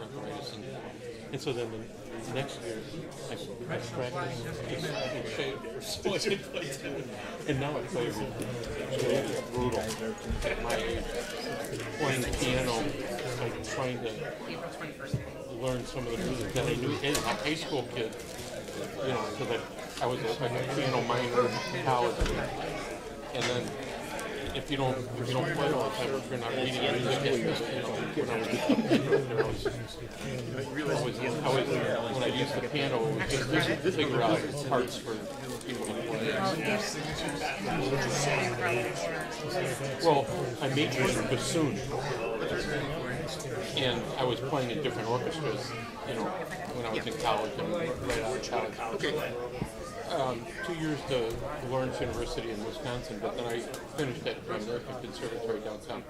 arthritis, and so then the next year I practiced and shaved so I could play tennis. And now I play every day. It's brutal. At my age, playing piano, like trying to learn some of the music that I knew as a high school kid, you know, because I was a piano minor in college, and then if you don't play all the time, if you're not reading music, you know, when I was when I used the piano, it was just to figure out parts for people to play. Well, I majored in bassoon, and I was playing in different orchestras, you know, when I was in college and right out of college. Okay. 2 years to Lawrence University in Wisconsin, but then I finished at the American Conservatory downtown.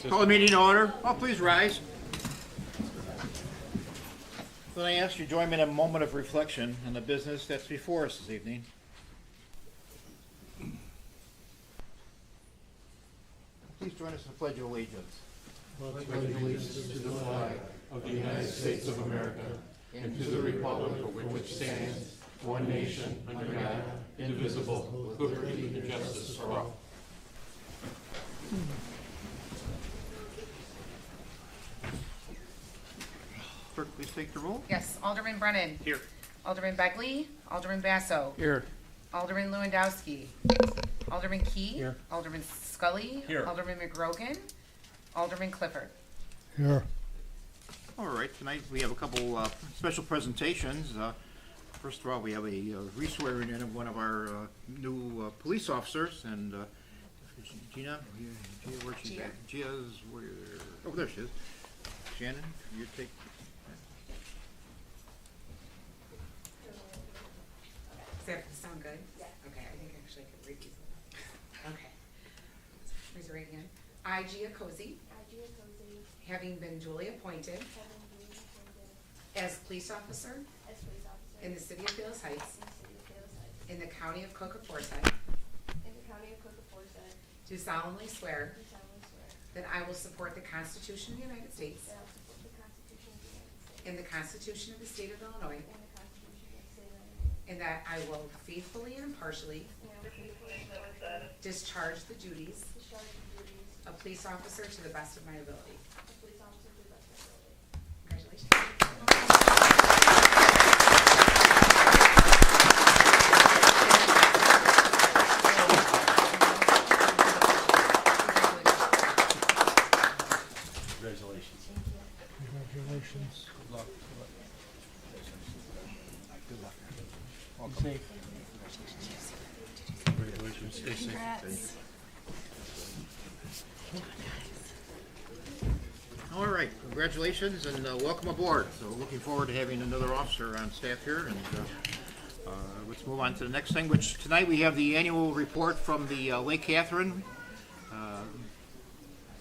Call the meeting to order. Oh, please rise. Then I ask you to join me in a moment of reflection on the business that's before us this evening. Please join us in the Pledge of Allegiance. Pledge allegiance to the flag of the United States of America and to the republic for which stands one nation under God, indivisible, with liberty and justice for all. Clerk, please take the roll. Yes, Alderman Brennan. Here. Alderman Begley. Alderman Basso. Here. Alderman Lewandowski. Alderman Key. Here. Alderman Scully. Here. Alderman McGrogan. Alderman Clifford. Here. All right, tonight we have a couple special presentations. First of all, we have a re-swearing in of one of our new police officers, and Gina, where's she Gia. at? Gia's where? Oh, there she is. Shannon, you take. Does that sound good? Yeah. Okay, I think actually I could read these. Okay. Raise your right hand. I, Gia Cozy, having been duly appointed as police officer in the city of Palos Heights, in the county of Cook Aforesaid, do solemnly swear that I will support the Constitution of the United States and the Constitution of the state of Illinois, and that I will faithfully and impartially discharge the duties of police officer to the best of my ability. Congratulations. Congratulations. Congratulations. Good luck. Good luck. Welcome. Safe. Congratulations. Stay safe. Congrats. All right, congratulations and welcome aboard. So looking forward to having another officer on staff here, and let's move on to the next thing, which tonight we have the annual report from the Lake Catherine.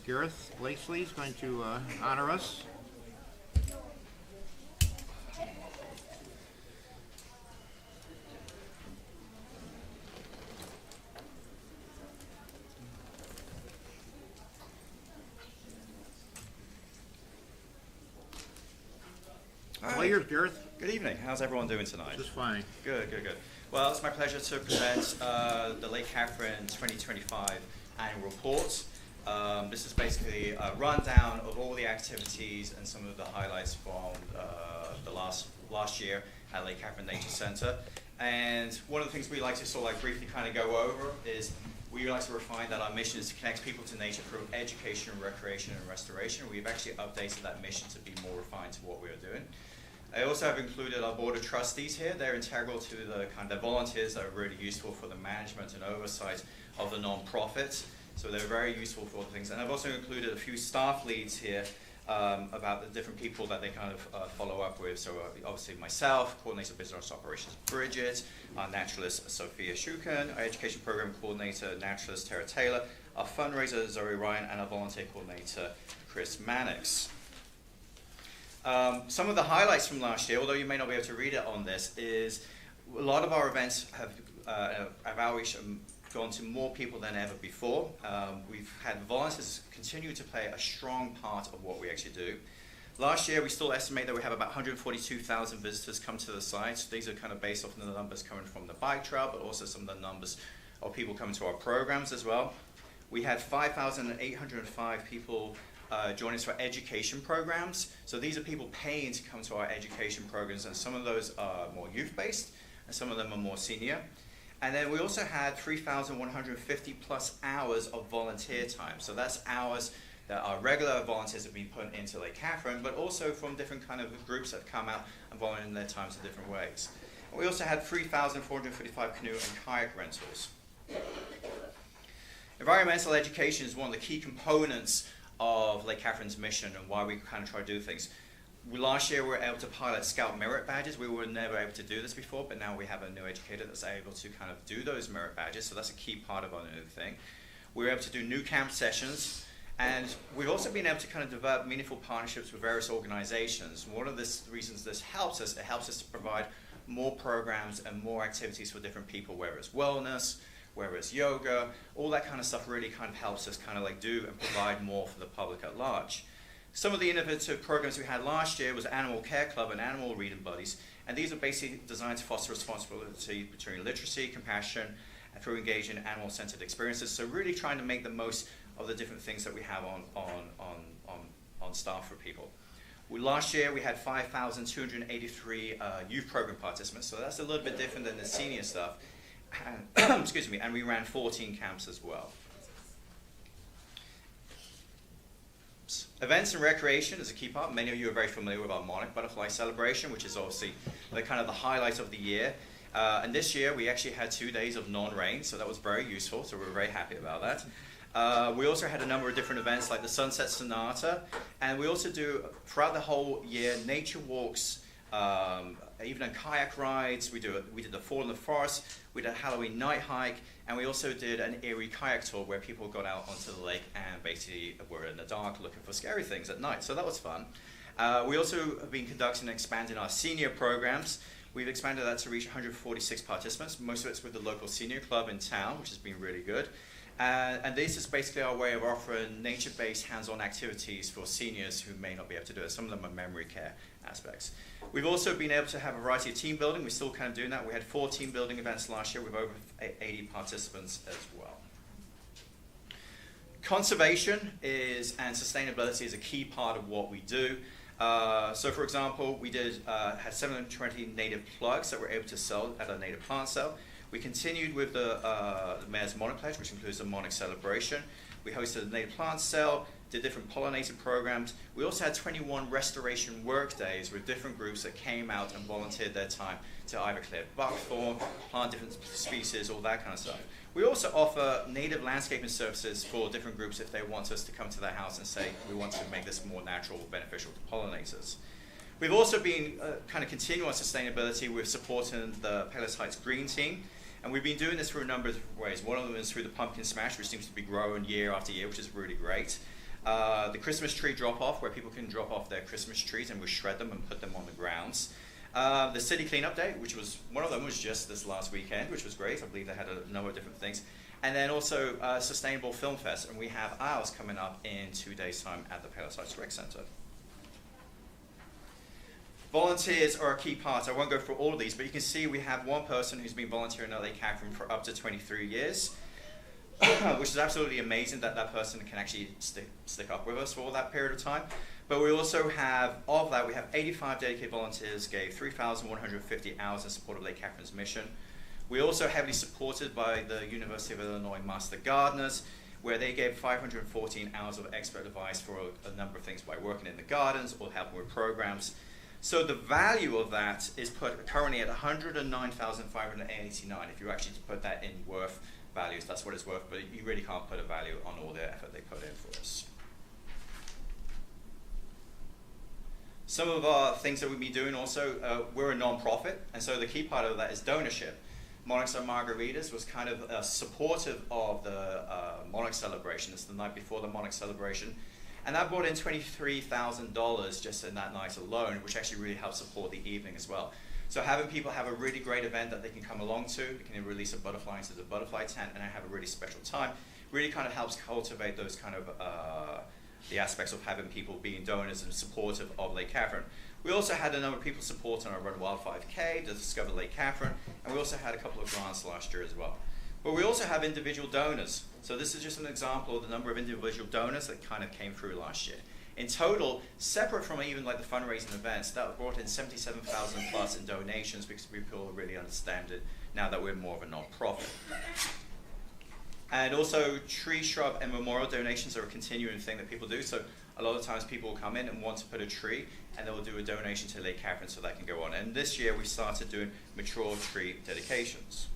Gareth Blakely is going to honor us. All yours, Gareth. Good evening. How's everyone doing tonight? Just fine. Good, good, good. Well, it's my pleasure to present the Lake Catherine 2025 annual report. This is basically a rundown of all the activities and some of the highlights from the last year at Lake Catherine Nature Center. And one of the things we like to sort of like briefly kind of go over is we like to refine that our mission is to connect people to nature through education, recreation, and restoration. We've actually updated that mission to be more refined to what we are doing. I also have included our board of trustees here. They're integral to the kind of volunteers that are really useful for the management and oversight of the nonprofit. So they're very useful for all the things. And I've also included a few staff leads here about the different people that they kind of follow up with. So obviously myself, Coordinator of Business Operations Bridget, our naturalist Sophia Shuken, our Education Program Coordinator Naturalist Tara Taylor, our fundraiser Zoe Ryan, and our Volunteer Coordinator Chris Mannix. Some of the highlights from last year, although you may not be able to read it on this, is a lot of our events have outreach gone to more people than ever before. We've had volunteers continue to play a strong part of what we actually do. Last year, we still estimate that we have about 142,000 visitors come to the site. These are kind of based off the numbers coming from the bike trail, but also some of the numbers of people coming to our programs as well. We had 5,805 people join us for education programs. So these are people paying to come to our education programs, and some of those are more youth-based, and some of them are more senior. And then we also had 3,150 plus hours of volunteer time. So that's hours that our regular volunteers have been put into Lake Catherine, but also from different kind of groups that have come out and volunteered their times in different ways. And we also had 3,455 canoe and kayak rentals. Environmental education is one of the key components of Lake Catherine's mission and why we kind of try to do things. Last year we were able to pilot Scout merit badges. We were never able to do this before, but now we have a new educator that's able to kind of do those merit badges, so that's a key part of our new thing. We were able to do new camp sessions, and we've also been able to kind of develop meaningful partnerships with various organizations. One of the reasons this helps us, it helps us to provide more programs and more activities for different people, whether it's wellness, whether it's yoga, all that kind of stuff really kind of helps us kind of like do and provide more for the public at large. Some of the innovative programs we had last year was Animal Care Club and Animal Reading Buddies, and these are basically designed to foster responsibility between literacy, compassion, and through engaging in animal-centered experiences. So really trying to make the most of the different things that we have on staff for people. Last year we had 5,283 youth program participants, so that's a little bit different than the senior stuff. And, excuse me, and we ran 14 camps as well. Events and recreation is a key part. Many of you are very familiar with our Monarch Butterfly Celebration, which is obviously the kind of the highlight of the year. And this year we actually had 2 days of non-rain, so that was very useful, so we're very happy about that. We also had a number of different events like the Sunset Sonata, and we also do, throughout the whole year, nature walks, even on kayak rides. We did the Fall in the Forest, we did a Halloween night hike, and we also did an Erie kayak tour where people got out onto the lake and basically were in the dark looking for scary things at night, so that was fun. We also have been conducting and expanding our senior programs. We've expanded that to reach 146 participants. Most of it's with the local senior club in town, which has been really good. And this is basically our way of offering nature-based hands-on activities for seniors who may not be able to do it. Some of them are memory care aspects. We've also been able to have a variety of team building. We're still kind of doing that. We had 4 team building events last year with over 80 participants as well. Conservation and sustainability is a key part of what we do. So for example, we had 720 native plugs that we're able to sell at a native plant sale. We continued with the Mayor's Monarch Pledge, which includes the Monarch Celebration. We hosted a native plant sale, did different pollinated programs. We also had 21 restoration work days with different groups that came out and volunteered their time to either clear buckthorn, plant different species, all that kind of stuff. We also offer native landscaping services for different groups if they want us to come to their house and say, we want to make this more natural, beneficial to pollinators. We've also been kind of continuing on sustainability with supporting the Palos Heights Green Team. And we've been doing this through a number of different ways. One of them is through the Pumpkin Smash, which seems to be growing year after year, which is really great. The Christmas tree drop-off, where people can drop off their Christmas trees and we shred them and put them on the grounds. The City Cleanup Day, which was, one of them was just this last weekend, which was great. I believe they had a number of different things. And then also Sustainable Film Fest, and we have ours coming up in 2 days' time at the Palos Heights Rec Center. Volunteers are a key part. I won't go through all of these, but you can see we have one person who's been volunteering at Lake Catherine for up to 23 years, which is absolutely amazing that that person can actually stick up with us for all that period of time. But we also have, of that, we have 85 dedicated volunteers, gave 3,150 hours in support of Lake Catherine's mission. We're also heavily supported by the University of Illinois Master Gardeners, where they gave 514 hours of expert advice for a number of things by working in the gardens or helping with programs. So the value of that is put currently at $109,589. If you actually put that in worth values, that's what it's worth, but you really can't put a value on all the effort they put in for us. Some of our things that we've been doing also, we're a non-profit, and so the key part of that is donorship. Monarchs and Margaritas was kind of supportive of the Monarch celebration. It's the night before the Monarch celebration. And that brought in $23,000 just in that night alone, which actually really helped support the evening as well. So having people have a really great event that they can come along to, they can release a butterfly into the butterfly tent and have a really special time, really kind of helps cultivate those kind of the aspects of having people being donors and supportive of Lake Catherine. We also had a number of people supporting our Run Wild 5K to discover Lake Catherine, and we also had a couple of grants last year as well. But we also have individual donors. So this is just an example of the number of individual donors that kind of came through last year. In total, separate from even like the fundraising events, that brought in 77,000 plus in donations because people really understand it now that we're more of a non-profit. And also tree, shrub, and memorial donations are a continuing thing that people do. So a lot of times people will come in and want to put a tree, and they will do a donation to Lake Catherine so that can go on. And this year we started doing mature tree dedications.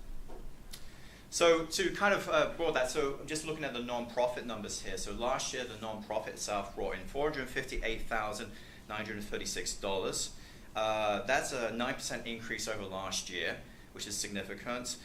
So to kind of broad that, so I'm just looking at the non-profit numbers here. So last year the non-profit itself brought in $458,936. That's a 9% increase over last year, which is significant.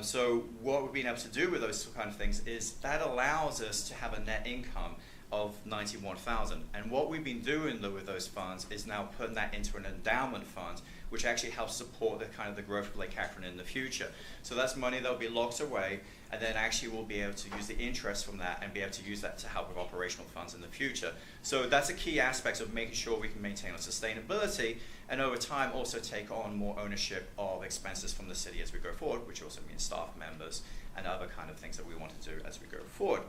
So what we've been able to do with those kind of things is that allows us to have a net income of $91,000. And what we've been doing with those funds is now putting that into an endowment fund, which actually helps support the kind of the growth of Lake Catherine in the future. So that's money that will be locked away, and then actually we'll be able to use the interest from that and be able to use that to help with operational funds in the future. So that's a key aspect of making sure we can maintain our sustainability, and over time also take on more ownership of expenses from the city as we go forward, which also means staff members and other kind of things that we want to do as we go forward.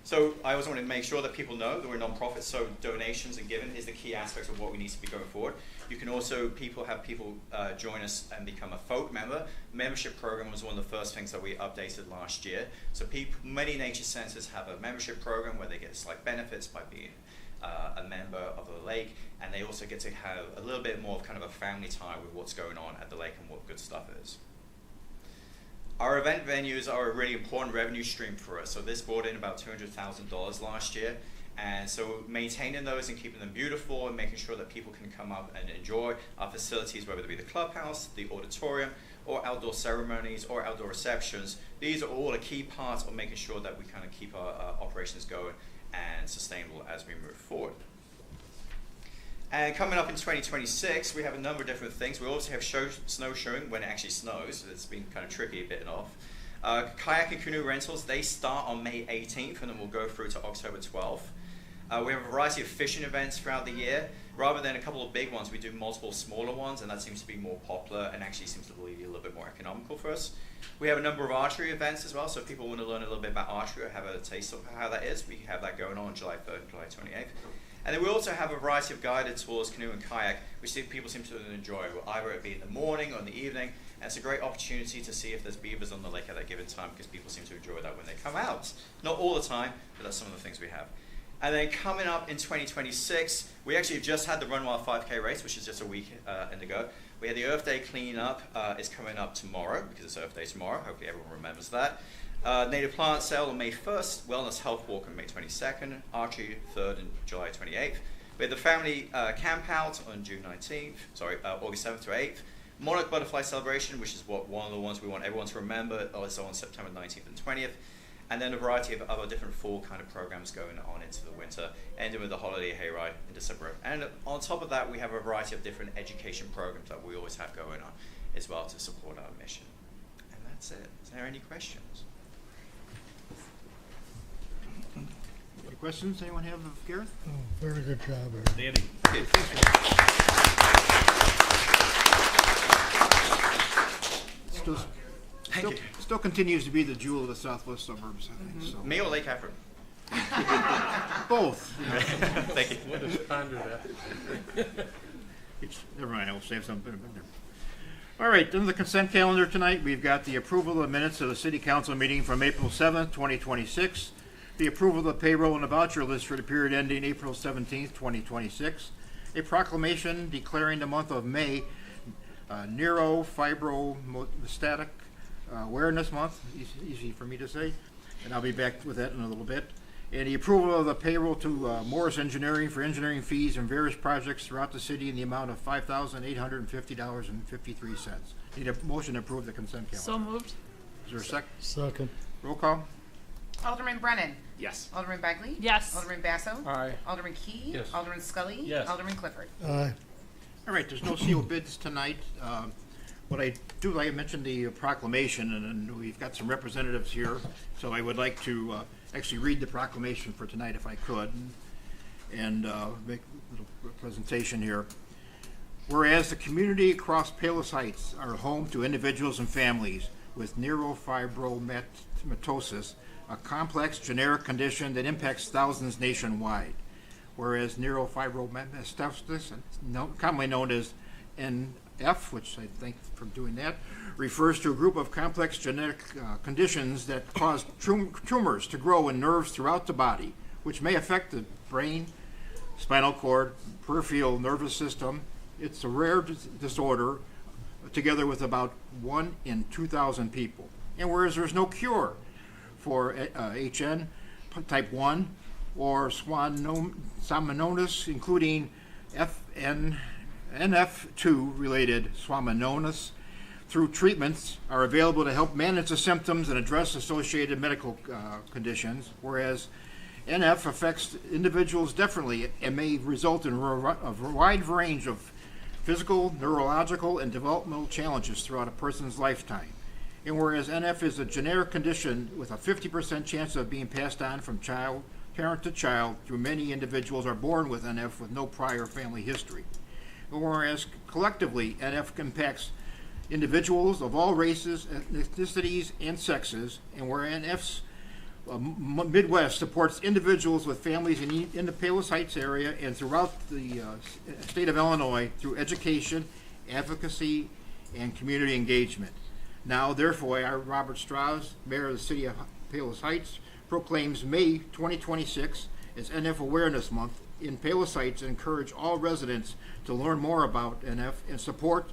So I always want to make sure that people know that we're a non-profit, so donations and giving is the key aspect of what we need to be going forward. You can also have people join us and become a folk member. Membership program was one of the first things that we updated last year. So many nature centers have a membership program where they get slight benefits by being a member of the lake, and they also get to have a little bit more of kind of a family time with what's going on at the lake and what good stuff is. Our event venues are a really important revenue stream for us. So this brought in about $200,000 last year. And so maintaining those and keeping them beautiful and making sure that people can come up and enjoy our facilities, whether it be the clubhouse, the auditorium, or outdoor ceremonies or outdoor receptions, these are all a key part of making sure that we kind of keep our operations going and sustainable as we move forward. And coming up in 2026, we have a number of different things. We also have snow showing when it actually snows. It's been kind of tricky a bit off. Kayak and canoe rentals, they start on May 18th and then we'll go through to October 12th. We have a variety of fishing events throughout the year. Rather than a couple of big ones, we do multiple smaller ones, and that seems to be more popular and actually seems to be a little bit more economical for us. We have a number of archery events as well, so if people want to learn a little bit about archery or have a taste of how that is, we have that going on July 3rd and July 28th. And then we also have a variety of guided tours, canoe and kayak, which people seem to enjoy, either it be in the morning or in the evening. And it's a great opportunity to see if there's beavers on the lake at that given time, because people seem to enjoy that when they come out. Not all the time, but that's some of the things we have. And then coming up in 2026, we actually just had the Run Wild 5K race, which is just a week ago. We had the Earth Day cleanup is coming up tomorrow, because it's Earth Day tomorrow. Hopefully everyone remembers that. Native plant sale on May 1st, Wellness Health Walk on May 22nd, Archery 3rd and July 28th. We had the family camp out on August 7th to 8th. Monarch Butterfly Celebration, which is one of the ones we want everyone to remember, is on September 19th and 20th. And then a variety of other different fall kind of programs going on into the winter, ending with the holiday hayride in December. And on top of that, we have a variety of different education programs that we always have going on as well to support our mission. And that's it. Is there any questions? Any questions anyone have of Gareth? Oh, very good job, Aaron. Danny. Okay, thanks. Still continues to be the jewel of the southwest suburbs, I think. So. Me or Lake Catherine? Both. Thank you. Let us ponder that. Never mind, I'll save something. All right, then the consent calendar tonight, we've got the approval of the minutes of the city council meeting from April 7th, 2026, the approval of the payroll and the voucher list for the period ending April 17th, 2026, a proclamation declaring the month of May Neurofibrostatic Awareness Month, easy for me to say, and I'll be back with that in a little bit. And the approval of the payroll to Morris Engineering for engineering fees and various projects throughout the city in the amount of $5,850.53. Need a motion to approve the consent calendar. So moved. Is there a second? Second. Roll call. Alderman Brennan. Yes. Alderman Begley. Yes. Alderman Basso. Aye. Alderman Key. Yes. Alderman Scully. Yes. Alderman Clifford. Aye. All right, there's no sealed bids tonight. What I do, like I mentioned the proclamation, and we've got some representatives here, so I would like to actually read the proclamation for tonight if I could, and make a little presentation here. Whereas the community across Palos Heights are home to individuals and families with neurofibromatosis, a complex generic condition that impacts thousands nationwide. Whereas neurofibromatosis, commonly known as NF, which I thank for doing that, refers to a group of complex genetic conditions that cause tumors to grow in nerves throughout the body, which may affect the brain, spinal cord, peripheral nervous system. It's a rare disorder, together with about 1 in 2,000 people. And whereas there's no cure for HN type 1 or schwannomatosis, including NF2 related schwannomatosis, through treatments are available to help manage the symptoms and address associated medical conditions, whereas NF affects individuals differently and may result in a wide range of physical, neurological, and developmental challenges throughout a person's lifetime. And whereas NF is a generic condition with a 50% chance of being passed on from parent to child, through many individuals are born with NF with no prior family history. And whereas collectively, NF impacts individuals of all races, ethnicities, and sexes, and where NF's Midwest supports individuals with families in the Palos Heights area and throughout the state of Illinois through education, advocacy, and community engagement. Now, therefore, I, Robert Strauss, Mayor of the City of Palos Heights, proclaims May 2026 as NF Awareness Month in Palos Heights and encourage all residents to learn more about NF and support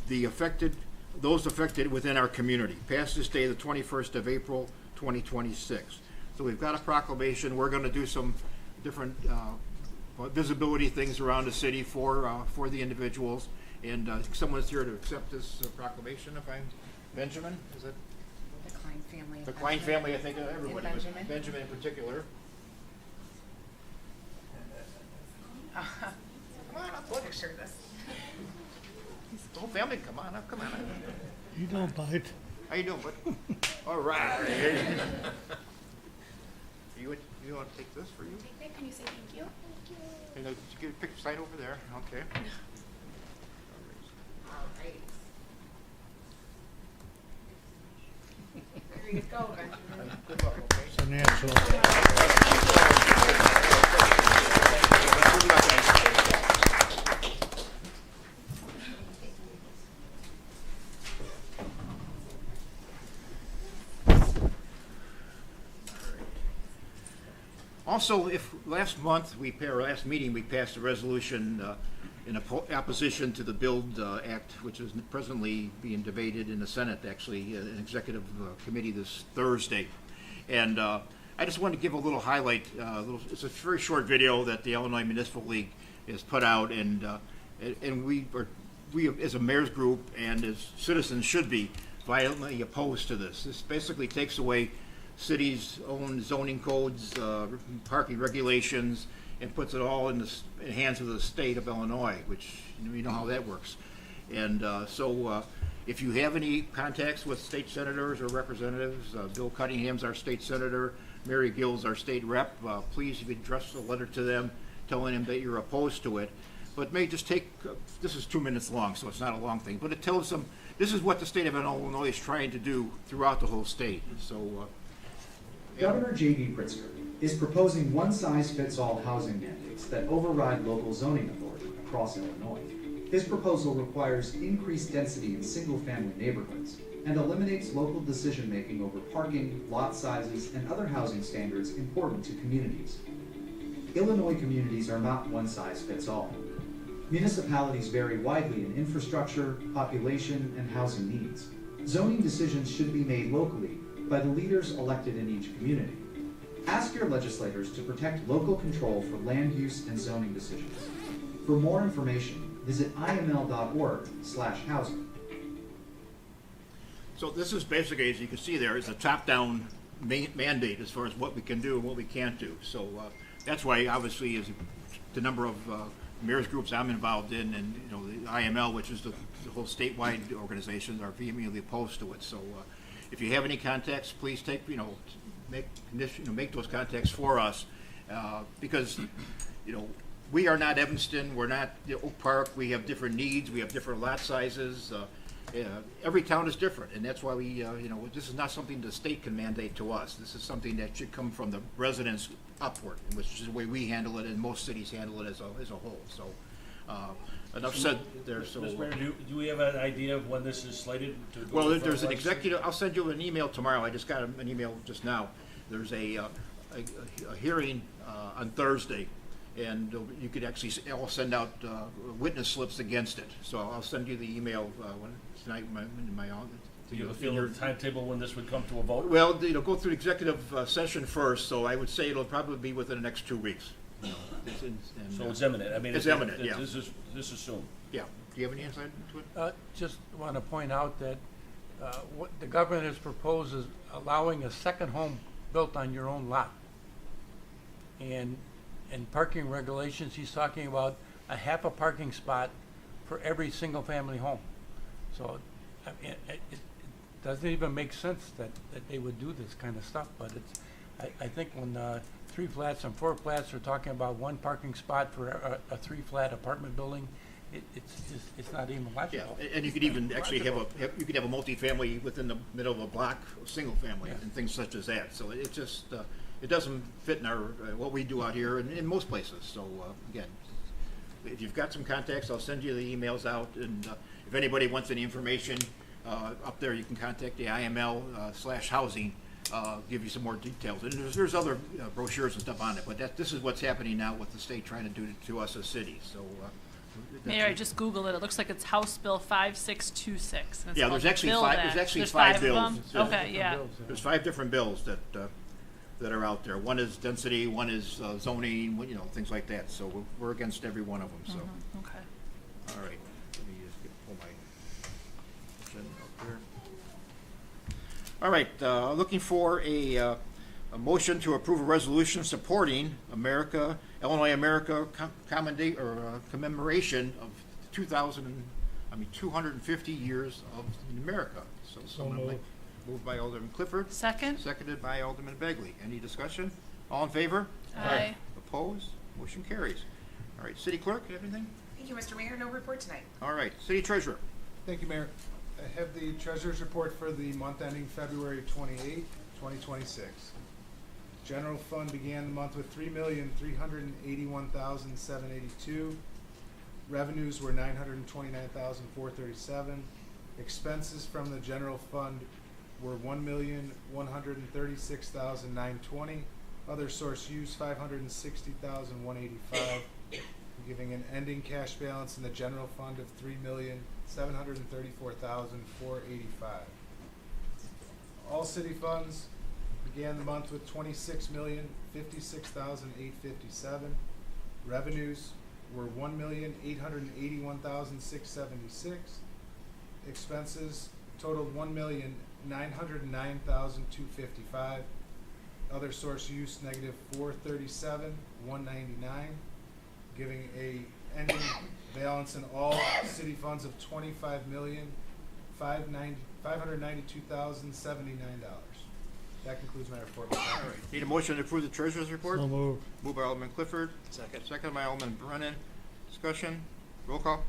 those affected within our community. Passed this day, the 21st of April, 2026. So we've got a proclamation. We're going to do some different visibility things around the city for the individuals. And someone's here to accept this proclamation. If I'm Benjamin, is it? The Klein family. The Klein family, I think everybody. And Benjamin. Benjamin in particular. Come on up, we'll picture this. The whole family, come on up, come on up. You don't bite. How you doing, bud? All right. You want to take this for you? Can you say thank you? And get a picture sign over there. Okay. All right. There you go, Benjamin. Good luck, okay? It's a natural. Also, if last meeting, we passed a resolution in opposition to the Build Act, which is presently being debated in the Senate, actually, an executive committee this Thursday. And I just wanted to give a little highlight. It's a very short video that the Illinois Municipal League has put out, and we as a mayor's group and as citizens should be violently opposed to this. This basically takes away city's own zoning codes, parking regulations, and puts it all in the hands of the state of Illinois, which we know how that works. And so if you have any contacts with state senators or representatives, Bill Cunningham's our state senator, Mary Gill's our state rep, please, if you address a letter to them telling them that you're opposed to it. But may just take, this is 2 minutes long, so it's not a long thing, but it tells them this is what the state of Illinois is trying to do throughout the whole state. So. Governor J.B. Pritzker is proposing one-size-fits-all housing mandates that override local zoning authority across Illinois. His proposal requires increased density in single-family neighborhoods and eliminates local decision-making over parking, lot sizes, and other housing standards important to communities. Illinois communities are not one-size-fits-all. Municipalities vary widely in infrastructure, population, and housing needs. Zoning decisions should be made locally by the leaders elected in each community. Ask your legislators to protect local control for land use and zoning decisions. For more information, visit iml.org/housing. So this is basically, as you can see there, is a top-down mandate as far as what we can do and what we can't do. So that's why, obviously, as the number of mayor's groups I'm involved in, and the IML, which is the whole statewide organizations, are vehemently opposed to it. So if you have any contacts, please take, make those contacts for us, because, we are not Evanston, we're not Oak Park, we have different needs, we have different lot sizes. Every town is different, and that's why we, this is not something the state can mandate to us. This is something that should come from the residents upward, which is the way we handle it, and most cities handle it as a whole. So, enough said there. So, Mr. Mayor, do we have an idea of when this is slated to go? well, in front there's of an legislature? executive. I'll send you an email tomorrow. I just got an email just now. There's a hearing on Thursday, and you could actually, I'll send out witness slips against it. So I'll send you the email tonight in my office. Do you have a feel of the timetable when this would come to a vote? Well, go through executive session first, so I would say it'll probably be within the next 2 weeks. So it's imminent. I mean, It's imminent, yeah. This is soon. Yeah. Do you have any insight into it? Just want to point out that what the government has proposed is allowing a second home built on your own lot. And in parking regulations, he's talking about a half a parking spot for every single-family home. So I mean, it doesn't even make sense that they would do this kind of stuff, but it's, I think when 3 flats and 4 flats are talking about 1 parking spot for a 3-flat apartment building, it's not even Yeah, logical. and you could even actually have a multifamily within the middle of a block, single family, Yeah. and things such as that. So it just, it doesn't fit in our, what we do out here in most places. So, again, if you've got some contacts, I'll send you the emails out, and if anybody wants any information up there, you can contact the IML/housing, give you some more details. And there's other brochures and stuff on it, but this is what's happening now with the state trying to do to us as cities. So, Mayor, I just Googled it. It looks like it's House Bill 5626. and it's Yeah, called there's actually Build five- Act. there's actually There's 5 5 bills. of them? Yeah. Okay, yeah. there's 5 different bills that are out there. One is density, one is zoning, things like that. So we're against every one of them. So, Okay. all right. Let me just pull my agenda up here. All right. Looking for a motion to approve a resolution supporting Illinois America commemoration of 250 years of America. So someone moved. Moved by Alderman Clifford. Second? Seconded by Alderman Begley. Any discussion? All in favor? Aye. Opposed? Motion carries. All right, City Clerk, you have anything? Thank you, Mr. Mayor. No report tonight. All right, City Treasurer. Thank you, Mayor. I have the treasurer's report for the month ending February 28, 2026. General fund began the month with $3,381,782. Revenues were $929,437. Expenses from the general fund were $1,136,920. Other source use $560,185, giving an ending cash balance in the general fund of $3,734,485. All city funds began the month with $26,056,857. Revenues were $1,881,676. Expenses totaled $1,909,255. Other source use negative $437,199, giving a ending balance in all city funds of $25,592,079. That concludes my report. All right, need a motion to approve the Treasurer's report? So moved. Moved by Alderman Clifford. Second by Alderman Brennan. Discussion? Roll call?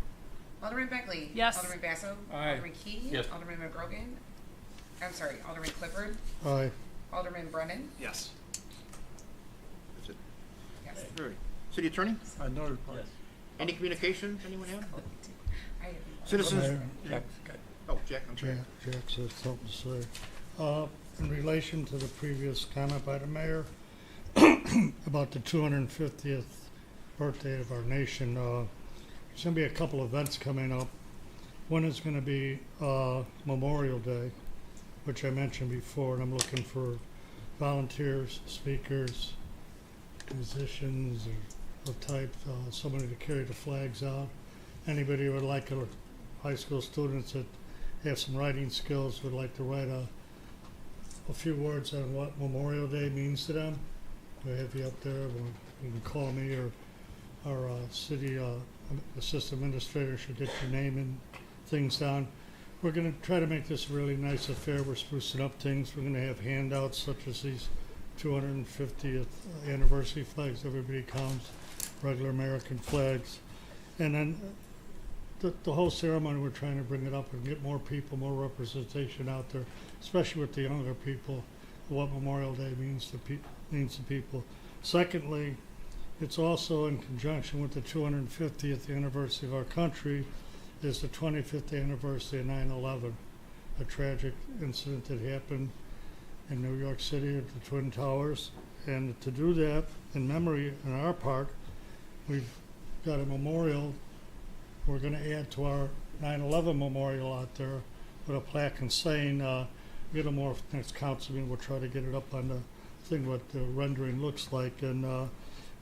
Alderman Beckley. Yes. Alderman Basso. Aye. Alderman Key. Yes. Alderman McGrogan. I'm sorry, Alderman Clifford. Aye. Alderman Brennan. Yes. That's it. Yes. All right. City Attorney? No report. Yes. Any communications? Anyone have? I have Citizens? Mayor, Jack's got- Oh, Jack, I'm sorry. Jack has something to say. In relation to the previous comment by the mayor about the 250th birthday of our nation, there's going to be a couple events coming up. One is going to be Memorial Day, which I mentioned before, and I'm looking for volunteers, speakers, musicians of type, somebody to carry the flags out. Anybody who would like high school students that have some writing skills would like to write a few words on what Memorial Day means to them. We have you up there. You can call me, or our city assistant administrator should get your name and things down. we're gonna try to make this a really nice affair. We're sprucing up things. We're gonna have handouts such as these 250th anniversary flags everybody counts, regular American flags. And then the whole ceremony, we're trying to bring it up and get more people, more representation out there, especially with the younger people, what Memorial Day means to people. Secondly, it's also in conjunction with the 250th anniversary of our country, is the 25th anniversary of 9/11, a tragic incident that happened in New York City at the Twin Towers. And to do that in memory on our part, we've got a memorial. We're going to add to our 9/11 memorial out there with a plaque and saying, get a more next council meeting, we'll try to get it up on the thing what the rendering looks like. And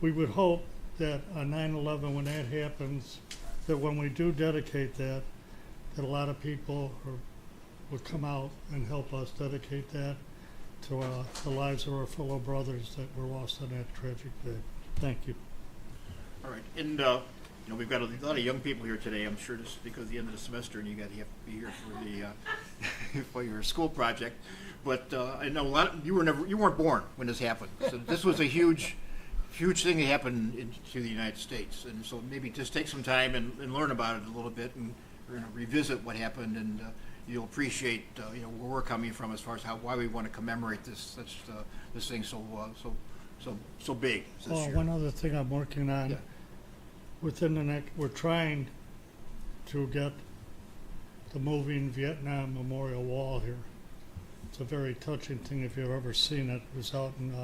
we would hope that on 9/11, when that happens, that when we do dedicate that a lot of people would come out and help us dedicate that to the lives of our fellow brothers that were lost on that tragic day. Thank you. All right, and we've got a lot of young people here today. I'm sure this is because of the end of the semester, and you have to be here for the for your school project. But I know a lot of you weren't born when this happened. So this was a huge thing that happened to the United States, and so maybe just take some time and learn about it a little bit, and we're going to revisit what happened, and you'll appreciate where we're coming from as far as why we want to commemorate this thing so big. This year. One other thing I'm working on. Yeah. Within the next, we're trying to get the moving Vietnam Memorial Wall here. It's a very touching thing if you've ever seen it. It was out in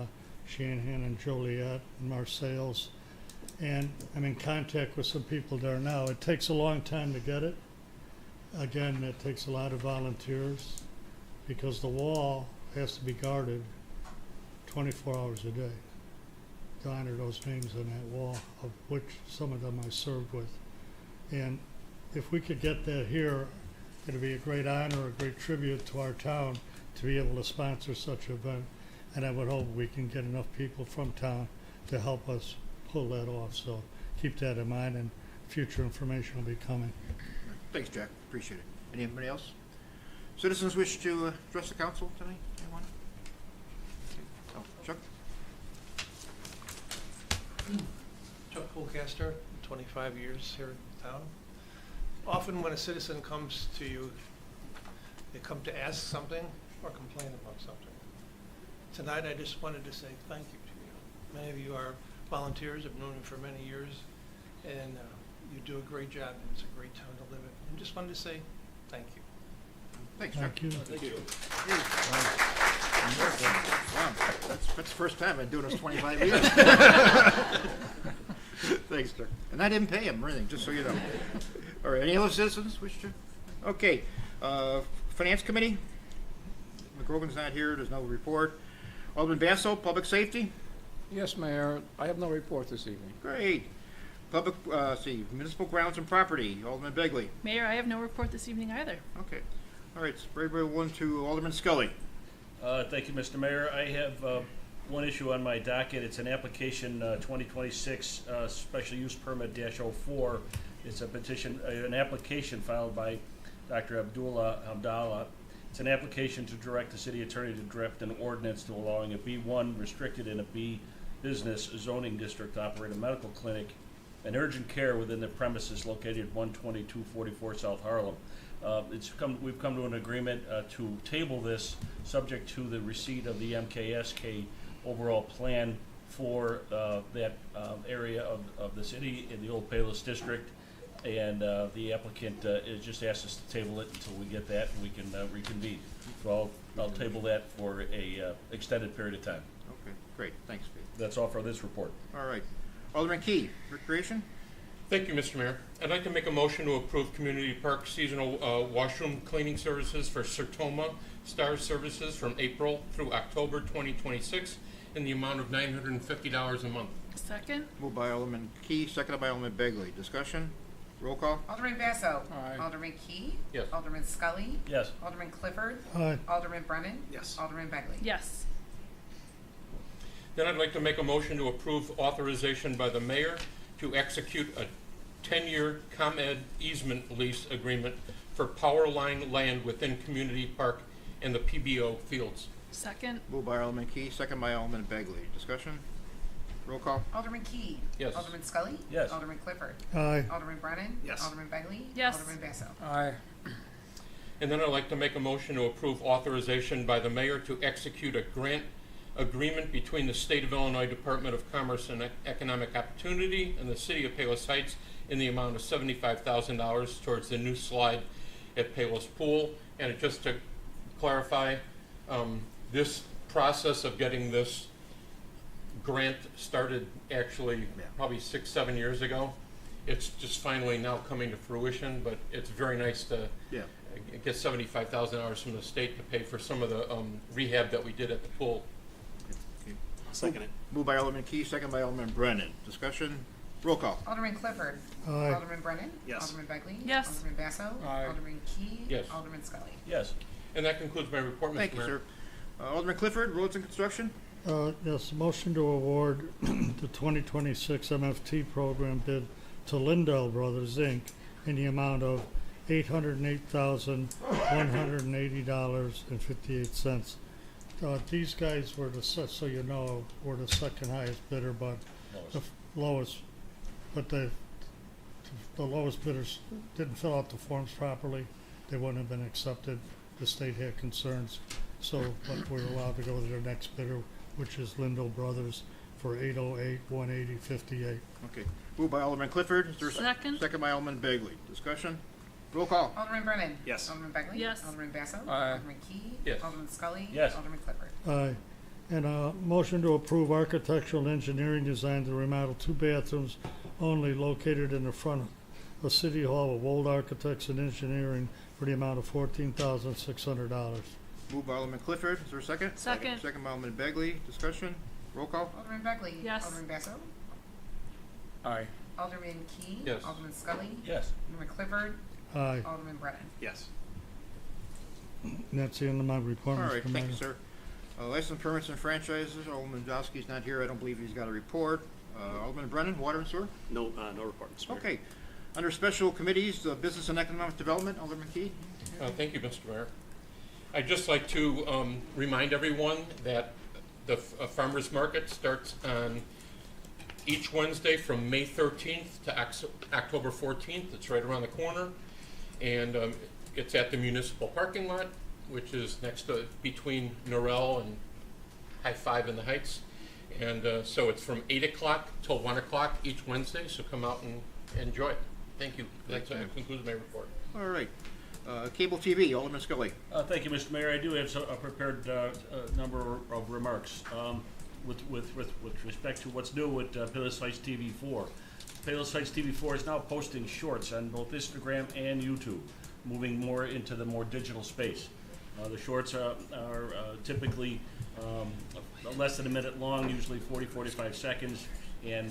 Shanahan and Joliet and Marseilles. And I'm in contact with some people there now. It takes a long time to get it. Again, it takes a lot of volunteers because the wall has to be guarded 24 hours a day to honor those names on that wall, of which some of them I served with. And if we could get that here, it'd be a great honor, a great tribute to our town to be able to sponsor such an event. And I would hope we can get enough people from town to help us pull that off. So keep that in mind, and future information will be coming. Thanks, Jack. Appreciate it. Anybody else? Citizens wish to address the council tonight? Anyone? Oh, Chuck? Chuck Poolcaster, 25 years here in town. Often when a citizen comes to you, they come to ask something or complain about something. Tonight I just wanted to say thank you to you. Many of you are volunteers, I've known you for many years, and you do a great job, and it's a great town to live in. And just wanted to say thank you. Thanks, Chuck. Thank you. Thank you. Wow, that's the first time I've been doing this 25 years. Thanks, Chuck. And I didn't pay him or anything, just so you know. All right, any other citizens wish to? Okay, Finance Committee. McGrogan's not here, there's no report. Alderman Basso, Public Safety. Yes, Mayor. I have no report this evening. Great. Public, Municipal Grounds and Property, Alderman Begley. Mayor, I have no report this evening either. Okay. All right, very one to Alderman Scully. Thank you, Mr. Mayor. I have one issue on my docket. It's an application 2026 special use permit -04. It's a petition, an application filed by Dr. Abdallah. It's an application to direct the city attorney to draft an ordinance to allowing a B1 restricted and a B business zoning district to operate a medical clinic and urgent care within the premises located at 12244 South Harlem. We've come to an agreement to table this subject to the receipt of the MKSK overall plan for that area of the city in the old Palos district. And the applicant has just asked us to table it until we get that and we can reconvene. So I'll table that for a extended period of time. Okay, great. Thanks, Pete. That's all for this report. All right. Alderman Key, Recreation. Thank you, Mr. Mayor. I'd like to make a motion to approve Community Park seasonal washroom cleaning services for Sertoma Star Services from April through October 2026 in the amount of $950 a month. Second? Moved by Alderman Key, seconded by Alderman Begley. Discussion? Roll call? Alderman Basso. Aye. Alderman Key. Yes. Alderman Scully. Yes. Alderman Clifford. Aye. Alderman Brennan. Yes. Alderman Begley. Yes. Then I'd like to make a motion to approve authorization by the mayor to execute a 10-year ComEd easement lease agreement for power line land within Community Park and the PBO fields. Second. Moved by Alderman Key, second by Alderman Begley. Discussion? Roll call. Alderman Key. Yes. Alderman Scully. Yes. Alderman Clifford. Aye. Alderman Brennan. Yes. Alderman Begley. Yes. Alderman Basso. Aye. And then I'd like to make a motion to approve authorization by the mayor to execute a grant agreement between the State of Illinois Department of Commerce and Economic Opportunity and the City of Palos Heights in the amount of $75,000 towards the new slide at Palos Pool. And just to clarify, this process of getting this grant started actually probably 6-7 years ago. It's just finally now coming to fruition, but it's very nice to get $75,000 from the state to pay for some of the rehab that we did at the pool. Second it. Moved by Alderman Key, second by Alderman Brennan. Discussion? Roll call. Alderman Clifford. Aye. Alderman Brennan. Yes. Alderman Begley. Yes. Alderman Basso. Aye. Alderman Key. Yes. Alderman Scully. Yes. And that concludes my report, Mr. Thank you, Mayor. sir. Alderman Clifford, Roads and Construction? Yes, motion to award the 2026 MFT program bid to Lindell Brothers, Inc. in the amount of $808,180.58. These guys were so you know, were the second highest bidder, but the lowest, but the lowest bidders didn't fill out the forms properly. They wouldn't have been accepted. The state had concerns, so but we're allowed to go to their next bidder, which is Lindell Brothers, for $808,180.58. Okay. Moved by Alderman Clifford. Is there a Second. Second by Alderman Begley. Discussion? Roll call. Alderman Brennan. Yes. Alderman Begley. Yes. Alderman Basso. Aye. Alderman Key. Yes. Alderman Scully. Yes. Alderman Clifford. Aye. And motion to approve architectural engineering design to remodel 2 bathrooms only located in the front of City Hall of Old Architects and Engineering for the amount of $14,600. Moved by Alderman Clifford. Is there a second? Second. Second by Alderman Begley. Discussion? Roll call. Alderman Begley. Yes. Alderman Basso. Aye. Alderman Key. Yes. Alderman Scully. Yes. Alderman Clifford. Aye. Alderman Brennan. Yes. And that's the end of my report, All Mr. right, Mayor. thank you, sir. License permits and franchises. Alderman Josky's not here. I don't believe he's got a report. Alderman Brennan, Water and Sewer? No, no report, Mr. Mayor. Okay. Under special committees, Business and Economic Development, Alderman Key? Thank you, Mr. Mayor. I'd just like to remind everyone that the farmers market starts on each Wednesday from May 13th to October 14th. It's right around the corner. And it's at the municipal parking lot, which is next to between Norrell and High Five in the Heights. And so it's from 8 o'clock till 1 o'clock each Wednesday, so come out and enjoy it. Thank you. That concludes my report. All right. Cable TV, Alderman Scully. Thank you, Mr. Mayor. I do have a prepared number of remarks with respect to what's new with Palos Heights TV4. Palos Heights TV4 is now posting shorts on both Instagram and YouTube, moving more into the more digital space. The shorts are typically less than a minute long, usually 40-45 seconds, and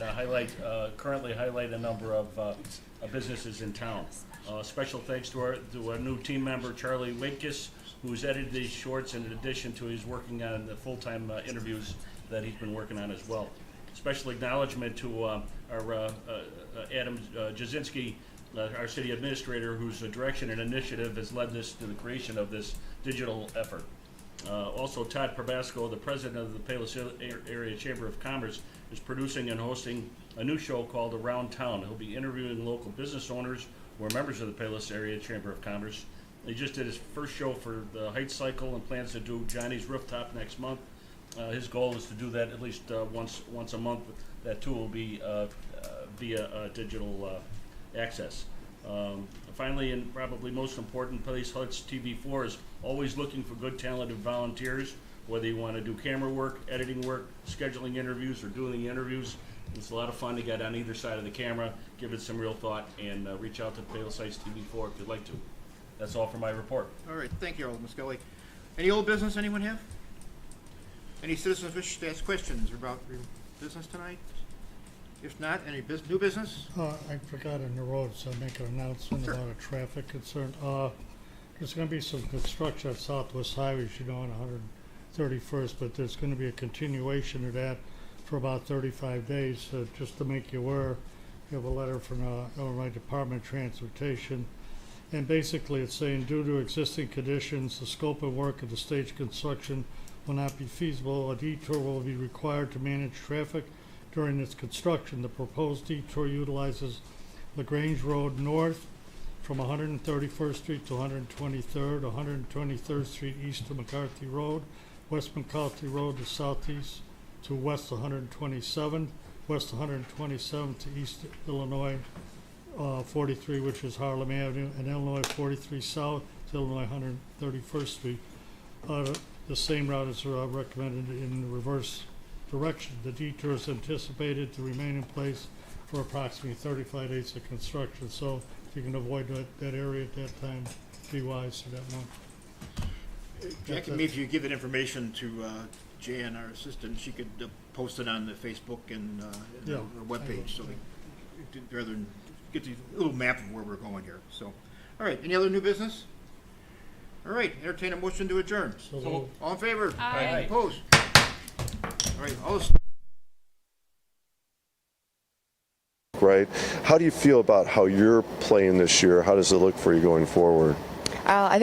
currently highlight a number of businesses in town. Special thanks to our new team member, Charlie Wakekus, who's edited these shorts in addition to his working on the full-time interviews that he's been working on as well. Special acknowledgement to our Adam Jasinski, our city administrator, whose direction and initiative has led this to the creation of this digital effort. Also, Todd Probasco, the president of the Palos Area Chamber of Commerce, is producing and hosting a new show called Around Town. He'll be interviewing local business owners who are members of the Palos Area Chamber of Commerce. He just did his first show for the Heights Cycle and plans to do Johnny's Rooftop next month. His goal is to do that at least once a month. That too will be via digital access. Finally, and probably most important, Palos Heights TV4 is always looking for good, talented volunteers, whether you want to do camera work, editing work, scheduling interviews, or doing the interviews. It's a lot of fun to get on either side of the camera, give it some real thought, and reach out to Palos Heights TV4 if you'd like to. That's all for my report. All right, thank you, Alderman Scully. Any old business anyone have? Any citizens wish to ask questions about your business tonight? If not, any new business? I forgot on the roads, I make an announcement Sure. about a traffic concern. There's gonna be some construction at Southwest Highways, on 131st, but there's gonna be a continuation of that for about 35 days. Just to make you aware, you have a letter from the Illinois Department of Transportation And basically, it's saying due to existing conditions, the scope of work of the stage construction will not be feasible. A detour will be required to manage traffic during its construction. The proposed detour utilizes LaGrange Road north from 131st Street to 123rd, 123rd Street east to McCarthy Road, West McCarthy Road to southeast to west 127th, west 127th to east Illinois 43, which is Harlem Avenue, and Illinois 43 south to Illinois 131st Street. The same route is recommended in the reverse direction. The detour is anticipated to remain in place for approximately 35 days of construction. So if you can avoid that area at that time, be wise to that one. Jackie, maybe if you give that information to Jan, our assistant, she could post it on the Facebook and Yeah, our webpage, so rather than get the little map of where we're going here. So, all right. Any other new business? All right. Entertain a motion to adjourn. So All in favor? Aye. Opposed? All right. All this. Right. How do you feel about how you're playing this year? How does it look for you going forward? I think